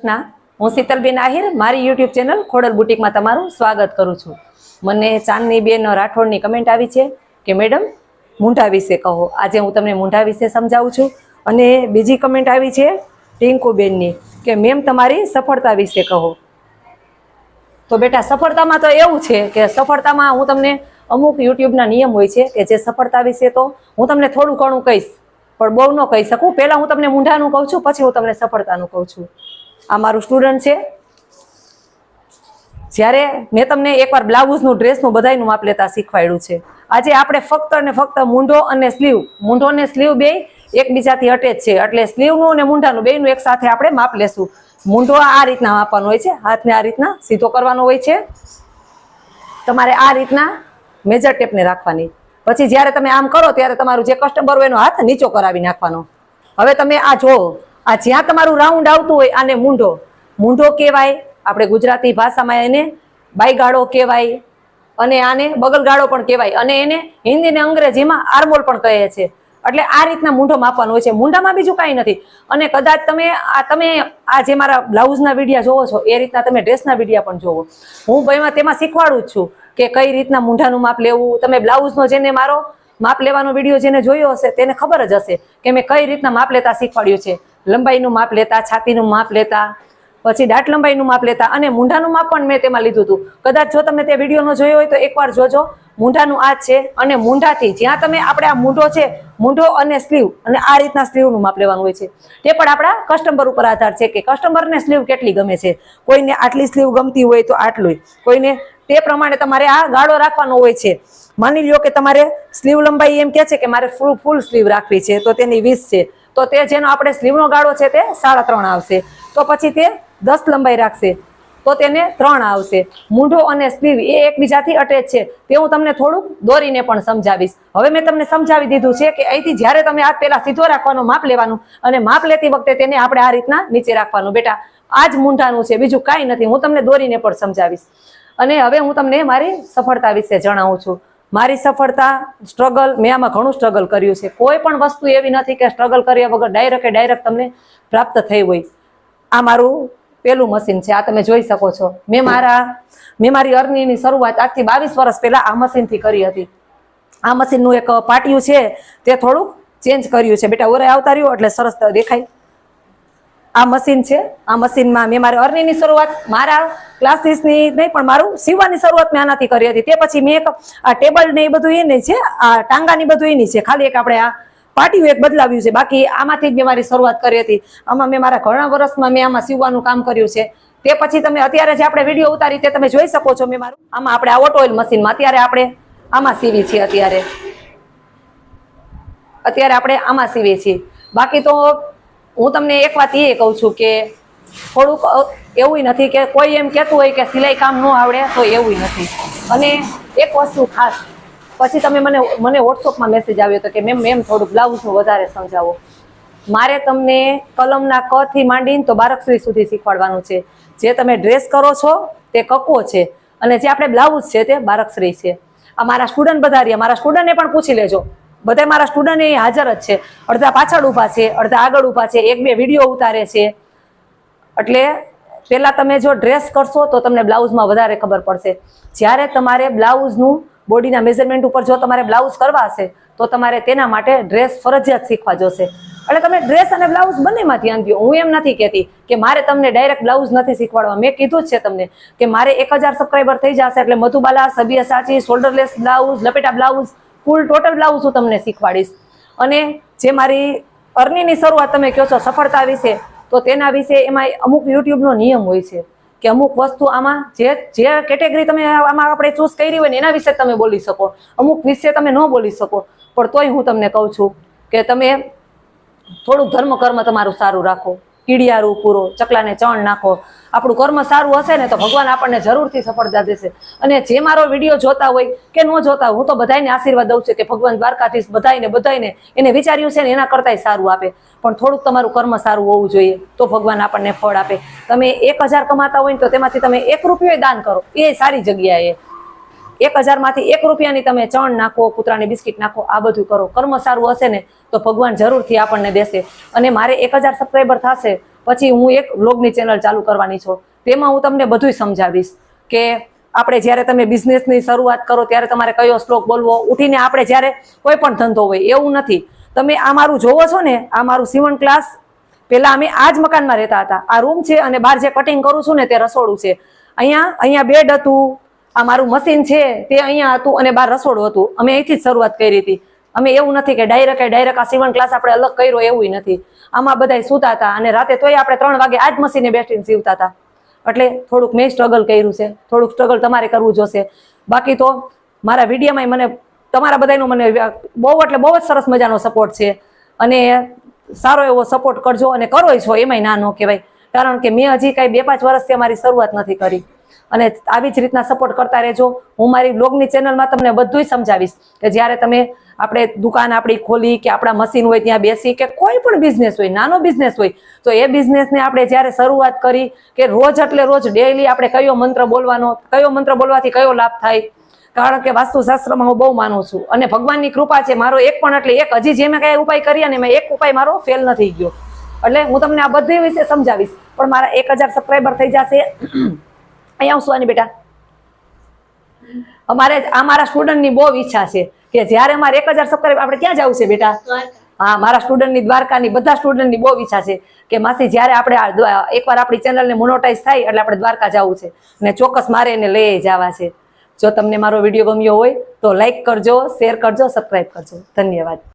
ના હું શીતલબેન આહિર મારી યુટ્યુબ ચેનલ ખોડલ બુટીકમાં તમારું સ્વાગત કરું છું। મને ચાંદનીબેન રાઠોડની કમેન્ટ આવી છે કે મેડમ મૂંઢા વિશે કહો। આજે હું તમને મૂંઢા વિશે સમજાવું છું। અને બીજી કમેન્ટ આવી છે ટિંકુબેનની કે મેમ તમારી સફળતા વિશે કહો। તો બેટા સફળતામાં તો એવું છે કે સફળતામાં હું તમને અમુક યુટ્યુબના નિયમ હોય છે કે જે સફળતા વિશે તો હું તમને થોડું ઘણું કહીશ, પણ બહુ ન કહી શકું। પહેલાં હું તમને મૂંઢાનું કહું છું, પછી હું તમને સફળતાનું કહું છું। આ મારું સ્ટુડન્ટ છે। જ્યારે મેં તમને એકવાર બ્લાઉઝનું ડ્રેસનું બધાયનું માપ લેતા શીખવાડ્યું છે। આજે આપણે ફક્ત અને ફક્ત મૂંઢો અને સ્લીવ, મૂંઢો અને સ્લીવ બે એકબીજાથી અટેચ છે, એટલે સ્લીવનું અને મૂંઢાનું બેયનું એક સાથે આપણે માપ લેશું। મૂંઢો આ રીતના માપવાનો હોય છે, હાથને આ રીતના સીધો કરવાનો હોય છે। તમારે આ રીતના મેજર ટેપને રાખવાની, પછી જ્યારે તમે આમ કરો ત્યારે તમારું જે કસ્ટમર હોય એનો હાથ નીચો કરાવી નાખવાનો। હવે તમે આ જુઓ, આ જ્યાં તમારું રાઉન્ડ આવતું હોય આને મૂંઢો, મૂંઢો કહેવાય। આપણે ગુજરાતી ભાષામાં એને બાયગાળો કહેવાય, અને આને બગલગાળો પણ કહેવાય, અને એને હિન્દી અને અંગ્રેજીમાં આર્મોલ પણ કહે છે। એટલે આ રીતના મૂંઢો માપવાનો હોય છે, મૂંઢામાં બીજું કાંઈ નથી। અને કદાચ તમે આ જે મારા બ્લાઉઝના વિડીયા જોવો છો એ રીતના તમે ડ્રેસના વિડીયા પણ જોવો। હું તેમાં શીખવાડું જ છું કે કઈ રીતના મૂંઢાનું માપ લેવું। તમે બ્લાઉઝનો જેને મારો માપ લેવાનો વિડીયો જેને જોયો હશે તેને ખબર જ હશે કે મેં કઈ રીતના માપ લેતા શીખવાડ્યું છે। લંબાઈનું માપ લેતા, છાતીનું માપ લેતા, પછી દાટ લંબાઈનું માપ લેતા, અને મૂંઢાનું માપ પણ મેં તેમાં લીધું હતું। કદાચ જો તમે તે વિડીયો ન જોયો હોય તો એકવાર જોજો। મૂંઢાનું આ છે, અને મૂંઢાથી જ્યાં તમે આપણે આ મૂંઢો છે, મૂંઢો અને સ્લીવ, અને આ રીતના સ્લીવનું માપ લેવાનું હોય છે। તે પણ આપણા કસ્ટમર ઉપર આધાર છે કે કસ્ટમરને સ્લીવ કેટલી ગમે છે। કોઈને આટલી સ્લીવ ગમતી હોય તો આટલું, કોઈને તે પ્રમાણે તમારે આ ગાળો રાખવાનો હોય છે। માની લ્યો કે તમારે સ્લીવ લંબાઈ એમ કે છે કે મારે ફૂલ સ્લીવ રાખવી છે, તો તેની 20 છે, તો તે જેનો આપણે સ્લીવનો ગાળો છે તે 3.5 આવશે। તો પછી તે 10 લંબાઈ રાખશે તો તેને 3 આવશે। મૂંઢો અને સ્લીવ એ એકબીજાથી અટેચ છે, તે હું તમને થોડુંક દોરીને પણ સમજાવીશ। હવે મેં તમને સમજાવી દીધું છે કે અહીંથી જ્યારે તમે હાથ પહેલા સીધો રાખવાનો, માપ લેવાનું, અને માપ લેતી વખતે તેને આપણે આ રીતના નીચે રાખવાનું। બેટા આ જ મૂંઢાનું છે, બીજું કાંઈ નથી। હું તમને દોરીને પણ સમજાવીશ। અને હવે હું તમને મારી સફળતા વિશે જણાવું છું। મારી સફળતા સ્ટ્રગલ, મેં આમાં ઘણું સ્ટ્રગલ કર્યું છે। કોઈ પણ વસ્તુ એવી નથી કે સ્ટ્રગલ કર્યા વગર ડાયરેક્ટ તમને પ્રાપ્ત થઈ હોય। આ મારું પેલું મશીન છે, આ તમે જોઈ શકો છો। મેં મારી અર્નિંગની શરૂઆત આજથી 22 વર્ષ પહેલા આ મશીનથી કરી હતી। આ મશીનનું એક પાટિયું છે તે થોડુંક ચેન્જ કર્યું છે। બેટા ઓરે આવતા રહ્યો એટલે સરસ દેખાય। આ મશીન છે, આ મશીનમાં મેં મારી અર્નિંગની શરૂઆત મારા ક્લાસીસની નહીં પણ મારું સીવવાની શરૂઆત મેં આનાથી કરી હતી। તે પછી મેં આ ટેબલ ને એ બધું એની છે, આ ટાંગાની બધું એની છે, ખાલી એક આપણે આ પાટિયું એક બદલાવ્યું છે, બાકી આમાંથી જ મેં મારી શરૂઆત કરી હતી। આમાં મેં મારા ઘણા વર્ષમાં મેં આમાં સીવવાનું કામ કર્યું છે। તે પછી તમે અત્યારે જે આપણે વિડીયો ઉતારી તે તમે જોઈ શકો છો। મેં મારું આમાં આપણે આ ઓટો ઓઇલ મશીનમાં અત્યારે આપણે આમાં સીવી છીએ। અત્યારે આપણે આમાં સીવીએ છીએ। બાકી તો હું તમને એક વાત એ કહું છું કે થોડુંક એવું નથી કે કોઈ એમ કહેતું હોય કે સિલાઈ કામ ન આવડે, તો એવું નથી। અને એક વસ્તુ ખાસ, પછી તમે મને વોટ્સઅપમાં મેસેજ આવ્યો હતો કે મેમ થોડું બ્લાઉઝનું વધારે સમજાવો। મારે તમને કલમના ક થી માંડીને તો બારકસરી સુધી શીખવાડવાનું છે। જે તમે ડ્રેસ કરો છો તે કક્કો છે, અને જે આપણે બ્લાઉઝ છે તે બારકસરી છે। આ મારા સ્ટુડન્ટ બધા રહ્યા, મારા સ્ટુડન્ટને પણ પૂછી લેજો, બધા મારા સ્ટુડન્ટ એ હાજર જ છે। અડધા પાછળ ઊભા છે, અડધા આગળ ઊભા છે, 1-2 વિડીયો ઉતારે છે। એટલે પહેલા તમે જો ડ્રેસ કરશો તો તમને બ્લાઉઝમાં વધારે ખબર પડશે। જ્યારે તમારે બ્લાઉઝનું બોડીના મેઝરમેન્ટ ઉપર જો તમારે બ્લાઉઝ કરવા હશે તો તમારે તેના માટે ડ્રેસ ફરજિયાત શીખવા જોશે। એટલે તમે ડ્રેસ અને બ્લાઉઝ બંનેમાં ધ્યાન દો। હું એમ નથી કહેતી કે મારે તમને ડાયરેક્ટ બ્લાઉઝ નથી શીખવાડવા। મેં કીધું જ છે તમને કે મારે 1000 સબસ્ક્રાઈબર થઈ જશે એટલે મધુબાલા, સબિયા સાચી, શોલ્ડરલેસ બ્લાઉઝ, લપેટા બ્લાઉઝ, ફૂલ ટોટલ બ્લાઉઝ હું તમને શીખવાડીશ। અને જે મારી અર્નિંગની શરૂઆત તમે કહો છો સફળતા વિશે, તો તેના વિશે એમાં અમુક યુટ્યુબનો નિયમ હોય છે કે અમુક વસ્તુ આમાં જે કેટેગરી તમે આમાં આપણે ચૂઝ કરી હોય ને એના વિશે તમે બોલી શકો, અમુક વિશે તમે ન બોલી શકો। પણ તોય હું તમને કહું છું કે તમે થોડુંક ધર્મ કર્મ તમારું સારું રાખો। કીડિયારું પૂરો, ચકલાને ચણ નાખો। આપણું કર્મ સારું હશે ને તો ભગવાન આપણને જરૂરથી સફળતા દેશે। અને જે મારો વિડીયો જોતા હોય કે ન જોતા હોય, હું તો બધાને આશીર્વાદ દઉં છું કે ભગવાન દ્વારકાધીશ બધાને એને વિચાર્યું છે ને એના કરતાંય સારું આપે। પણ થોડુંક તમારું કર્મ સારું હોવું જોઈએ તો ભગવાન આપણને ફળ આપે। તમે 1000 કમાતા હોય ને તો તેમાંથી તમે 1 રૂપિયો દાન કરો, એ સારી જગ્યાએ। 1000 માંથી 1 રૂપિયાની તમે ચણ નાખો, કૂતરાની બિસ્કિટ નાખો, આ બધું કરો। કર્મ સારું હશે ને તો ભગવાન જરૂરથી આપણને દેશે। અને મારે 1000 સબસ્ક્રાઈબર થશે પછી હું એક વ્લોગની ચેનલ ચાલુ કરવાની છું. તેમાં હું તમને બધું સમજાવીશ કે આપણે જ્યારે તમે બિઝનેસની શરૂઆત કરો ત્યારે તમારે કયો શ્લોક બોલવો. ઉઠીને આપણે જ્યારે કોઈ પણ ધંધો હોય એવું નથી. તમે આ મારું જોવો છો ને, આ મારું સીવણ ક્લાસ, પેલા અમે આ જ મકાનમાં રહેતા હતા. આ રૂમ છે અને બહાર જે કટિંગ કરું છું ને તે રસોડું છે. અહીંયા બેડ હતું, આ મારું મશીન છે તે અહીંયા હતું અને બહાર રસોડું હતું. અમે અહીંથી જ શરૂઆત કરી હતી. અમે એવું નથી કે ડાયરેક્ટ આ સીવણ ક્લાસ આપણે અલગ કર્યો, એવું નથી. આમાં બધા સૂતા હતા અને રાતે તોય આપણે 3 વાગે આ જ મશીને બેસીને સીવતા હતા. એટલે થોડુંક મેં સ્ટ્રગલ કર્યું છે, થોડુંક સ્ટ્રગલ તમારે કરવું જોશે. બાકી તો મારા વિડીયોમાં મને તમારા બધાનો મને બહુ જ સરસ મજાનો સપોર્ટ છે અને સારો એવો સપોર્ટ કરજો અને કરો છો એમાંય ના ન કહેવાય. કારણ કે મેં હજી કાંઈ 2-5 વર્ષથી અમારી શરૂઆત નથી કરી અને આવી જ રીતના સપોર્ટ કરતા રહેજો. હું મારી બ્લોગની ચેનલમાં તમને બધું સમજાવીશ કે જ્યારે તમે આપણે દુકાન આપણી ખોલી કે આપણા મશીન હોય ત્યાં બેસી કે કોઈ પણ બિઝનેસ હોય, નાનો બિઝનેસ હોય, તો એ બિઝનેસને આપણે જ્યારે શરૂઆત કરી કે રોજ એટલે રોજ ડેઈલી આપણે કયો મંત્ર બોલવાનો, કયો મંત્ર બોલવાથી કયો લાભ થાય. કારણ કે વાસ્તુશાસ્ત્રમાં હું બહુ માનું છું અને ભગવાનની કૃપા છે. મારો એક પણ એટલે એક હજી જે મેં કઈ ઉપાય કર્યા ને એમાં એક ઉપાય મારો ફેલ નથી ગયો. એટલે હું તમને આ બધી વિશે સમજાવીશ. પણ મારા 1000 સબસ્ક્રાઈબર થઈ જશે. અહીંયા આવશું આની બેટા. મારા સ્ટુડન્ટની બહુ ઈચ્છા છે કે જ્યારે અમારે 1000 સબસ્ક્રાઈબર, આપણે ક્યાં જવું છે બેટા? હા, મારા સ્ટુડન્ટની દ્વારકાની, બધા સ્ટુડન્ટની બહુ ઈચ્છા છે કે માસી જ્યારે આપણે એકવાર આપણી ચેનલને મોનોટાઈઝ થાય એટલે આપણે દ્વારકા જવું છે અને ચોક્કસ મારે એને લઈ જવા છે. જો તમને મારો વિડીયો ગમ્યો હોય તો લાઈક કરજો, શેર કરજો, સબસ્ક્રાઈબ કરજો. ધન્યવાદ.